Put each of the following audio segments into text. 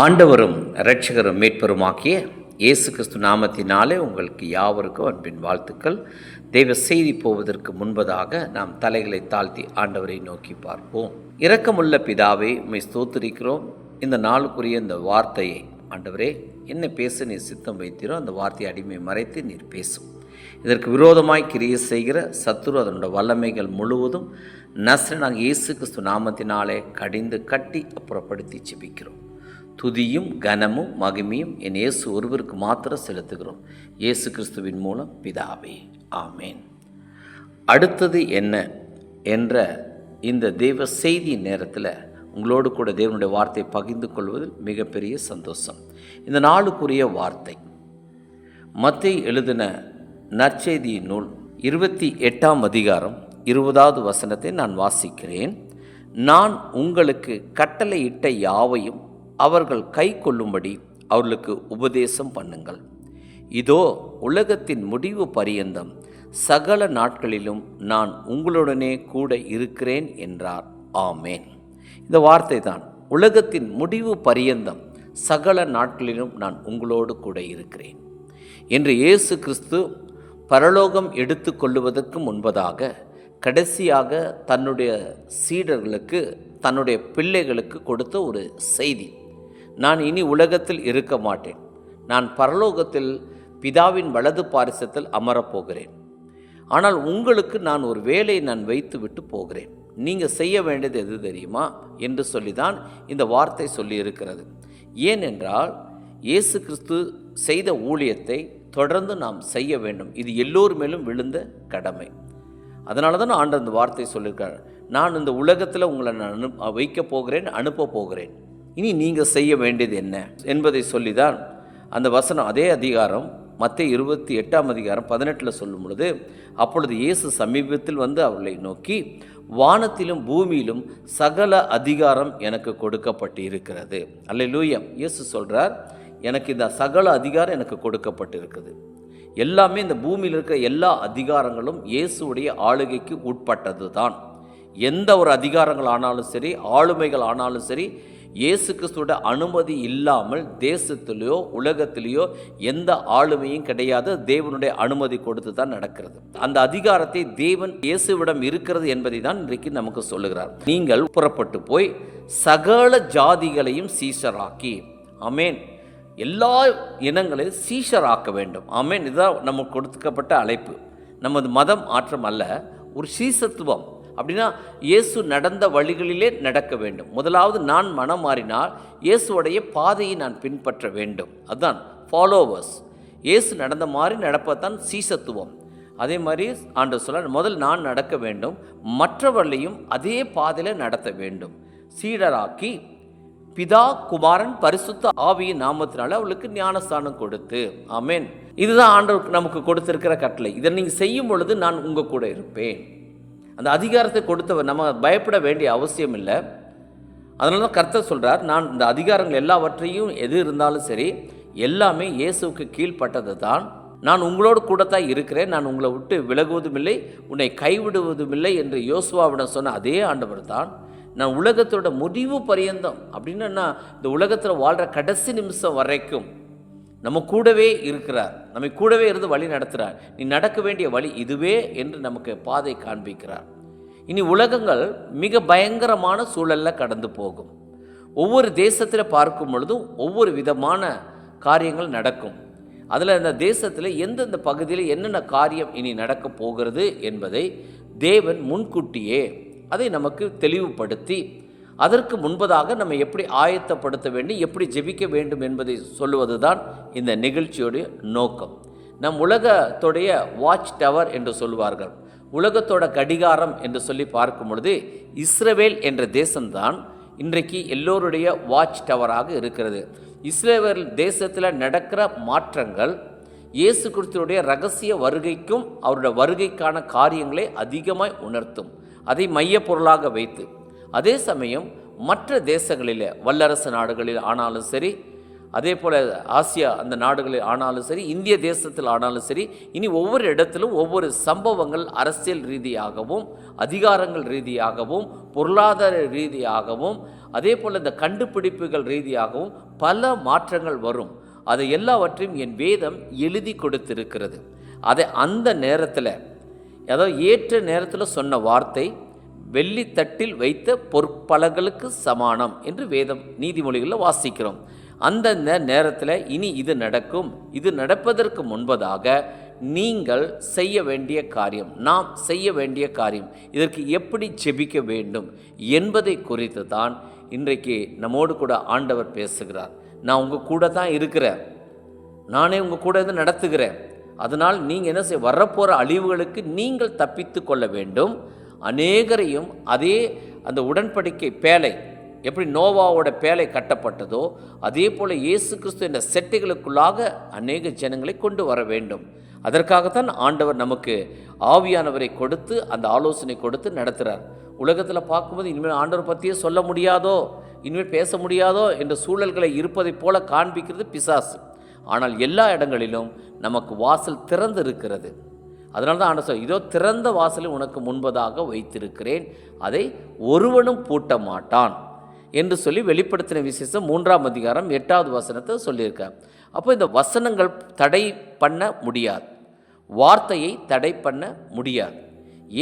ஆண்டவரும் இரட்சகரும் மீட்பருமாகிய இயேசு கிறிஸ்து நாமத்தினாலே உங்களுக்கு யாவருக்கும் அன்பின் வாழ்த்துக்கள். தெய்வ செய்தி போவதற்கு முன்பதாக நாம் தலைகளை தாழ்த்தி ஆண்டவரை நோக்கி பார்ப்போம். இரக்கமுள்ள பிதாவே, உம்மை ஸ்தோத்திரிக்கிறோம். இந்த நாளுக்குரிய இந்த வார்த்தையை ஆண்டவரே என்ன பேச நீர் சித்தம் வைத்தீரோ அந்த வார்த்தையை அடிமை மறைத்து நீர் பேசும். இதற்கு விரோதமாய் கிரியை செய்கிற சத்துரு அதனுடைய வல்லமைகள் முழுவதும் நஸ்ரேனாகிய இயேசு கிறிஸ்து நாமத்தினாலே கடிந்து கட்டி அப்புறப்படுத்தி ஜெபிக்கிறோம். துதியும் கனமும் மகிமையும் என் இயேசு ஒருவருக்கு மாத்திரம் செலுத்துகிறோம். இயேசு கிறிஸ்துவின் மூலம் பிதாவே, ஆமேன். அடுத்தது என்ன என்ற இந்த தெய்வ செய்தி நேரத்தில் உங்களோடு கூட தேவனுடைய வார்த்தையை பகிர்ந்து கொள்வதில் மிகப்பெரிய சந்தோஷம். இந்த நாளுக்குரிய வார்த்தை மத்தேயு எழுதின நற்செய்தி நூல் 28ஆம் அதிகாரம் 20வது வசனத்தை நான் வாசிக்கிறேன். நான் உங்களுக்கு கட்டளையிட்ட யாவையும் அவர்கள் கை கொள்ளும்படி அவர்களுக்கு உபதேசம் பண்ணுங்கள். இதோ உலகத்தின் முடிவு பரியந்தம் சகல நாட்களிலும் நான் உங்களுடனே கூட இருக்கிறேன் என்றார். ஆமேன். இந்த வார்த்தை தான், உலகத்தின் முடிவு பரியந்தம் சகல நாட்களிலும் நான் உங்களோடு கூட இருக்கிறேன் என்று இயேசு கிறிஸ்து பரலோகம் எடுத்து கொள்ளுவதற்கு முன்பதாக கடைசியாக தன்னுடைய சீடர்களுக்கு, தன்னுடைய பிள்ளைகளுக்கு கொடுத்த ஒரு செய்தி. நான் இனி உலகத்தில் இருக்க மாட்டேன், நான் பரலோகத்தில் பிதாவின் வலது பாரிசத்தில் அமரப்போகிறேன். ஆனால் உங்களுக்கு நான் ஒரு வேலையை நான் வைத்து விட்டு போகிறேன். நீங்கள் செய்ய வேண்டியது எது தெரியுமா என்று சொல்லிதான் இந்த வார்த்தை சொல்லி இருக்கிறது. ஏனென்றால் இயேசு கிறிஸ்து செய்த ஊழியத்தை தொடர்ந்து நாம் செய்ய வேண்டும். இது எல்லோர் மேலும் விழுந்த கடமை. அதனால தான் ஆண்டவர் இந்த வார்த்தை சொல்லியிருக்கார். நான் இந்த உலகத்தில் உங்களை நான் வைக்க போகிறேன், அனுப்ப போகிறேன். இனி நீங்கள் செய்ய வேண்டியது என்ன என்பதை சொல்லிதான் அந்த வசனம் அதே அதிகாரம் மத்தேயு 28ஆம் அதிகாரம் 18 சொல்லும் பொழுது, அப்பொழுது இயேசு சமீபத்தில் வந்து அவர்களை நோக்கி, வானத்திலும் பூமியிலும் சகல அதிகாரம் எனக்கு கொடுக்கப்பட்டு இருக்கிறது. அல்லேலூயா. இயேசு சொல்கிறார், எனக்கு இந்த சகல அதிகாரம் எனக்கு கொடுக்கப்பட்டு இருக்குது. எல்லாமே இந்த பூமியில் இருக்கிற எல்லா அதிகாரங்களும் இயேசுடைய ஆளுகைக்கு உட்பட்டது தான். எந்த ஒரு அதிகாரங்கள் ஆனாலும் சரி, ஆளுமைகள் ஆனாலும் சரி, இயேசு கிறிஸ்துவோட அனுமதி இல்லாமல் தேசத்திலேயோ உலகத்திலேயோ எந்த ஆளுமையும் கிடையாது. தேவனுடைய அனுமதி கொடுத்து தான் நடக்கிறது. அந்த அதிகாரத்தை தேவன் இயேசுவிடம் இருக்கிறது என்பதை தான் இன்றைக்கு நமக்கு சொல்லுகிறார். நீங்கள் புறப்பட்டு போய் சகல ஜாதிகளையும் சீஷராக்கி, ஆமேன், எல்லா இனங்களையும் சீஷராக்க வேண்டும். ஆமேன். இதுதான் நமக்கு கொடுக்கப்பட்ட அழைப்பு. நமது மதம் மாற்றம் அல்ல, ஒரு சீசத்துவம். அப்படின்னா இயேசு நடந்த வழிகளிலே நடக்க வேண்டும். முதலாவது நான் மனம் மாறினால் இயேசுடைய பாதையை நான் பின்பற்ற வேண்டும். அதுதான் ஃபாலோவர்ஸ். இயேசு நடந்த மாதிரி நடப்பதான் சீசத்துவம். அதே மாதிரி ஆண்டவர் சொல்ல, முதல் நான் நடக்க வேண்டும், மற்றவர்களையும் அதே பாதையில் நடத்த வேண்டும். சீடராக்கி பிதா, குமாரன், பரிசுத்த ஆவியின் நாமத்தினால அவளுக்கு ஞானஸ்தானம் கொடுத்து. ஆமேன். இதுதான் ஆண்டவர் நமக்கு கொடுத்திருக்கிற கட்டளை. இதை நீங்கள் செய்யும் பொழுது நான் உங்கள் கூட இருப்பேன். அந்த அதிகாரத்தை கொடுத்தவர், நம்ம பயப்பட வேண்டிய அவசியம் இல்லை. அதனால தான் கர்த்தர் சொல்கிறார், நான் இந்த அதிகாரங்கள் எல்லாவற்றையும் எது இருந்தாலும் சரி எல்லாமே இயேசுவுக்கு கீழ்ப்பட்டது தான். நான் உங்களோடு கூடத்தான் இருக்கிறேன், நான் உங்களை விட்டு விலகுவதும் இல்லை, உன்னை கைவிடுவதும் இல்லை என்று யோசுவாவிடம் சொன்ன அதே ஆண்டவர் தான் நான் உலகத்தோட முடிவு பரியந்தம், அப்படின்னா இந்த உலகத்தில் வாழ்கிற கடைசி நிமிஷம் வரைக்கும் நம்ம கூடவே இருக்கிறார். நம்மை கூடவே இருந்து வழி நடத்துகிறார். நீ நடக்க வேண்டிய வழி இதுவே என்று நமக்கு பாதை காண்பிக்கிறார். இனி உலகங்கள் மிக பயங்கரமான சூழலில் கடந்து போகும். ஒவ்வொரு தேசத்தில் பார்க்கும் பொழுதும் ஒவ்வொரு விதமான காரியங்கள் நடக்கும். அதில் இந்த தேசத்தில் எந்தெந்த பகுதியில் என்னென்ன காரியம் இனி நடக்க போகிறது என்பதை தேவன் முன்கூட்டியே அதை நமக்கு தெளிவுபடுத்தி அதற்கு முன்பதாக நம்ம எப்படி ஆயத்தப்படுத்த வேண்டும், எப்படி ஜெபிக்க வேண்டும் என்பதை சொல்லுவது தான் இந்த நிகழ்ச்சியோடைய நோக்கம். நம் உலகத்தோடைய வாட்ச் டவர் என்று சொல்லுவார்கள். உலகத்தோட கடிகாரம் என்று சொல்லி பார்க்கும் பொழுது இஸ்ரவேல் என்ற தேசம்தான் இன்றைக்கு எல்லோருடைய வாட்ச் டவராக இருக்கிறது. இஸ்ரவேல் தேசத்தில் நடக்கிற மாற்றங்கள் இயேசு கிறிஸ்துவுடைய ரகசிய வருகைக்கும் அவருடைய வருகைக்கான காரியங்களை அதிகமாய் உணர்த்தும். அதை மைய பொருளாக வைத்து, அதே சமயம் மற்ற தேசங்களில் வல்லரசு நாடுகளில் ஆனாலும் சரி, அதே போல் ஆசியா அந்த நாடுகளில் ஆனாலும் சரி, இந்திய தேசத்தில் ஆனாலும் சரி, இனி ஒவ்வொரு இடத்திலும் ஒவ்வொரு சம்பவங்கள் அரசியல் ரீதியாகவும் அதிகாரங்கள் ரீதியாகவும் பொருளாதார ரீதியாகவும் அதே போல் இந்த கண்டுபிடிப்புகள் ரீதியாகவும் பல மாற்றங்கள் வரும். அதை எல்லாவற்றையும் என் வேதம் எழுதி கொடுத்திருக்கிறது. அதை அந்த நேரத்தில், அதாவது ஏற்ற நேரத்தில் சொன்ன வார்த்தை வெள்ளித்தட்டில் வைத்த பொற்பலங்களுக்கு சமானம் என்று வேதம் நீதிமொழிகளில் வாசிக்கிறோம். அந்த நேரத்தில் இனி இது நடக்கும். இது நடப்பதற்கு முன்பதாக நீங்கள் செய்ய வேண்டிய காரியம், நாம் செய்ய வேண்டிய காரியம், இதற்கு எப்படி ஜெபிக்க வேண்டும் என்பதை குறித்து தான் இன்றைக்கு நம்மோடு கூட ஆண்டவர் பேசுகிறார். நான் உங்கள் கூட தான் இருக்கிறேன், நானே உங்கள் கூட இருந்து நடத்துகிறேன். அதனால் நீங்கள் என்ன செய்ய, வரப்போகிற அழிவுகளுக்கு நீங்கள் தப்பித்து கொள்ள வேண்டும். அநேகரையும் அதே அந்த உடன்படிக்கை பேழை, எப்படி நோவாவோட பேழை கட்டப்பட்டதோ அதே போல் இயேசு கிறிஸ்து என்ற செட்டைகளுக்குள்ளாக அநேக ஜனங்களை கொண்டு வர வேண்டும். அதற்காகத்தான் ஆண்டவர் நமக்கு ஆவியானவரை கொடுத்து அந்த ஆலோசனை கொடுத்து நடத்துகிறார். உலகத்தில் பார்க்கும்போது இனிமேல் ஆண்டவர் பற்றியே சொல்ல முடியாதோ, இனிமேல் பேச முடியாதோ என்ற சூழல்களை இருப்பதைப் போல காண்பிக்கிறது பிசாசு. ஆனால் எல்லா இடங்களிலும் நமக்கு வாசல் திறந்து இருக்கிறது. அதனால தான் ஆண்டவர் இதோ திறந்த வாசலை உனக்கு முன்பதாக வைத்திருக்கிறேன், அதை ஒருவனும் பூட்ட மாட்டான் என்று சொல்லி வெளிப்படுத்தின விசேஷம் 3ஆம் அதிகாரம் 8வது வசனத்தை சொல்லியிருக்கார். அப்போ இந்த வசனங்கள் தடை பண்ண முடியாது, வார்த்தையை தடை பண்ண முடியாது.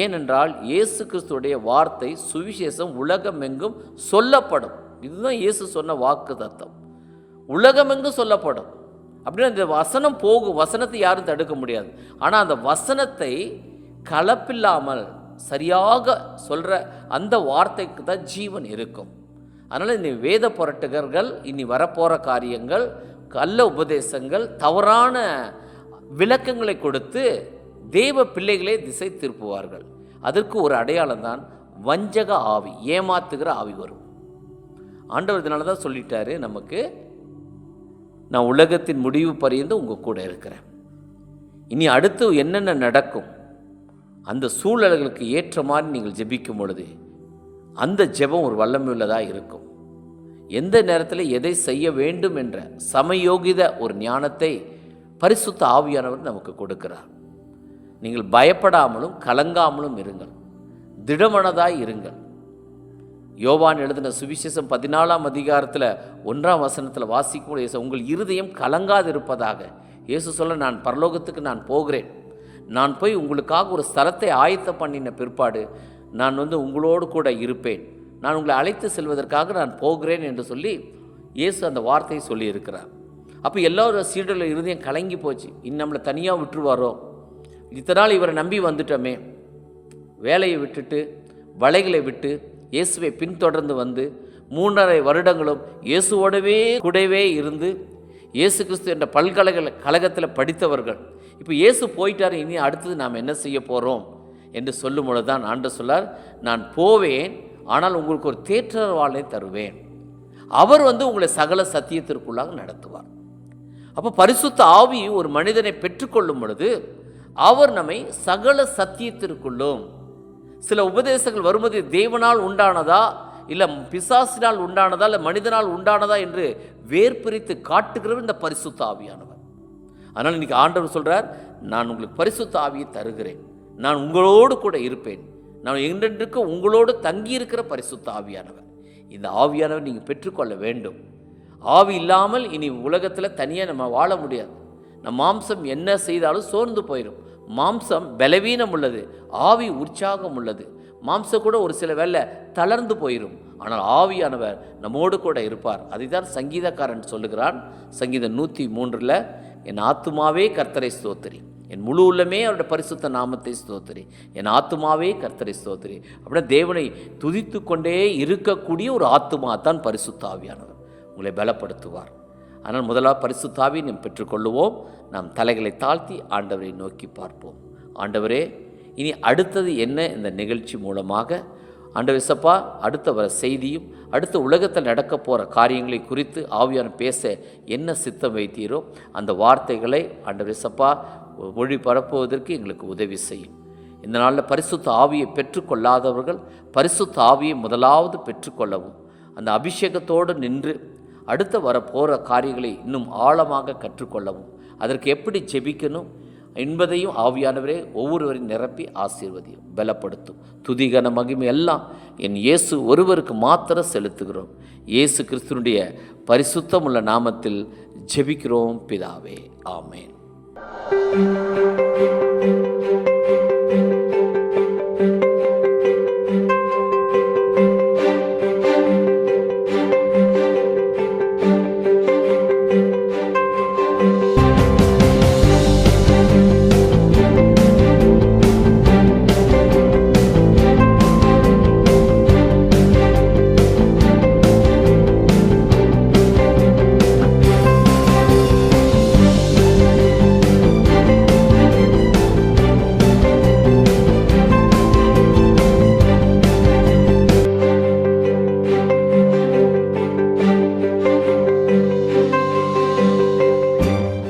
ஏனென்றால் இயேசு கிறிஸ்துடைய வார்த்தை சுவிசேஷம் உலகமெங்கும் சொல்லப்படும். இதுதான் இயேசு சொன்ன வாக்கு தத்தம், உலகமெங்கும் சொல்லப்படும். அப்படின்னா இந்த வசனம் போகும், வசனத்தை யாரும் தடுக்க முடியாது. ஆனால் அந்த வசனத்தை கலப்பில்லாமல் சரியாக சொல்கிற அந்த வார்த்தைக்கு தான் ஜீவன் இருக்கும். அதனால் இந்த வேத புரட்டுகர்கள், இனி வரப்போகிற காரியங்கள், கள்ள உபதேசங்கள், தவறான விளக்கங்களை கொடுத்து தேவ பிள்ளைகளே திசை திருப்புவார்கள். அதற்கு ஒரு அடையாளம் தான் வஞ்சக ஆவி, ஏமாத்துகிற ஆவி வரும். ஆண்டவர் இதனால தான் சொல்லிட்டாரு நமக்கு, நான் உலகத்தின் முடிவு பரியந்து உங்கள் கூட இருக்கிறேன். இனி அடுத்து என்னென்ன நடக்கும், அந்த சூழல்களுக்கு ஏற்ற மாதிரி நீங்கள் ஜெபிக்கும் பொழுது அந்த ஜெபம் ஒரு வல்லமையுள்ளதாக இருக்கும். எந்த நேரத்தில் எதை செய்ய வேண்டும் என்ற சமயோகித ஒரு ஞானத்தை பரிசுத்த ஆவியானவர் நமக்கு கொடுக்கிறார். நீங்கள் பயப்படாமலும் கலங்காமலும் இருங்கள், திடமனதாய் இருங்கள். யோவான் எழுதின சுவிசேஷம் 14ஆம் அதிகாரத்தில் 1ஆம் வசனத்தில் வாசிக்கும், உங்கள் இருதயம் கலங்காதிருப்பதாக. இயேசு சொல்ல, நான் பரலோகத்துக்கு நான் போகிறேன், நான் போய் உங்களுக்காக ஒரு ஸ்தலத்தை ஆயத்தம் பண்ணின பிற்பாடு நான் உங்களோடு கூட இருப்பேன், நான் உங்களை அழைத்து செல்வதற்காக நான் போகிறேன் என்று சொல்லி இயேசு அந்த வார்த்தையை சொல்லியிருக்கிறார். அப்போ எல்லோரும் சீடர்கள் இருதயம் கலங்கி போச்சு. இன்னும் நம்மளை தனியாக விட்டுருவாரோ, இத்தனை நாள் இவரை நம்பி வந்துட்டோமே, வேலையை விட்டுட்டு வலைகளை விட்டு இயேசுவை பின்தொடர்ந்து வந்து 3.5 வருடங்களும் இயேசுவோடவே கூடவே இருந்து இயேசு கிறிஸ்து என்ற பல்கலைக்கழகத்தில் படித்தவர்கள், இப்போ இயேசு போயிட்டார், இனி அடுத்தது நாம் என்ன செய்ய போகிறோம் என்று சொல்லும் பொழுது தான் ஆண்டவர் சொல்லார், நான் போவேன், ஆனால் உங்களுக்கு ஒரு தேற்றரவாளனை தருவேன், அவர் உங்களை சகல சத்தியத்திற்குள்ளாக நடத்துவார். அப்போ பரிசுத்த ஆவி ஒரு மனிதனை பெற்றுக்கொள்ளும் பொழுது அவர் நம்மை சகல சத்தியத்திற்குள்ளும், சில உபதேசங்கள் வரும்போது தேவனால் உண்டானதா இல்லை பிசாசினால் உண்டானதா இல்லை மனிதனால் உண்டானதா என்று வேர்பிரித்து காட்டுகிறவர் இந்த பரிசுத்த ஆவியானவர். அதனால் இன்றைக்கி ஆண்டவர் சொல்கிறார், நான் உங்களுக்கு பரிசுத்த ஆவியை தருகிறேன், நான் உங்களோடு கூட இருப்பேன், நான் என்றென்றுக்கும் உங்களோடு தங்கியிருக்கிற பரிசுத்த ஆவியானவர். இந்த ஆவியானவர் நீங்கள் பெற்றுக்கொள்ள வேண்டும். ஆவி இல்லாமல் இனி உலகத்தில் தனியாக நம்ம வாழ முடியாது. நம்ம மாம்சம் என்ன செய்தாலும் சோர்ந்து போயிடும். மாம்சம் பலவீனம் உள்ளது, ஆவி உற்சாகம் உள்ளது. மாம்சம் கூட ஒரு சில வேளை தளர்ந்து போயிடும், ஆனால் ஆவியானவர் நம்மோடு கூட இருப்பார். அதைத்தான் சங்கீதக்காரன் சொல்லுகிறான், சங்கீதம் 103, என் ஆத்துமாவே கர்த்தரை ஸ்தோத்திரி, என் முழு உள்ளமே அவருடைய பரிசுத்த நாமத்தை ஸ்தோத்திரி, என் ஆத்துமாவே கர்த்தரை ஸ்தோத்திரி. அப்படின்னா தேவனை துதித்து கொண்டே இருக்கக்கூடிய ஒரு ஆத்துமா தான் பரிசுத்த ஆவியானவர், உங்களை பலப்படுத்துவார். ஆனால் முதலாக பரிசுத்த ஆவியை நாம் பெற்றுக்கொள்ளுவோம். நாம் தலைகளை தாழ்த்தி ஆண்டவரை நோக்கி பார்ப்போம். ஆண்டவரே, இனி அடுத்தது என்ன இந்த நிகழ்ச்சி மூலமாக ஆண்டவர் சப்பா அடுத்த வர செய்தியும் அடுத்த உலகத்தில் நடக்க போகிற காரியங்களை குறித்து ஆவியான பேச என்ன சித்தம் வைத்தீரோ அந்த வார்த்தைகளை ஆண்டவர் சப்பா மொழி பரப்புவதற்கு எங்களுக்கு உதவி செய்யும். இந்த நாளில் பரிசுத்த ஆவியை பெற்றுக்கொள்ளாதவர்கள் பரிசுத்த ஆவியை முதலாவது பெற்றுக்கொள்ளவும், அந்த அபிஷேகத்தோடு நின்று அடுத்த வர போகிற காரியங்களை இன்னும் ஆழமாக கற்றுக்கொள்ளவும், அதற்கு எப்படி ஜெபிக்கணும், என்பதையும் ஆவியானவரே ஒவ்வொருவரையும் நிரப்பி ஆசீர்வதியும், பலப்படுத்தும். துதிகன மகிமை எல்லாம் என் இயேசு ஒருவருக்கு மாத்திரம் செலுத்துகிறோம். இயேசு கிறிஸ்துனுடைய பரிசுத்தமுள்ள நாமத்தில் ஜெபிக்கிறோம் பிதாவே, ஆமேன்.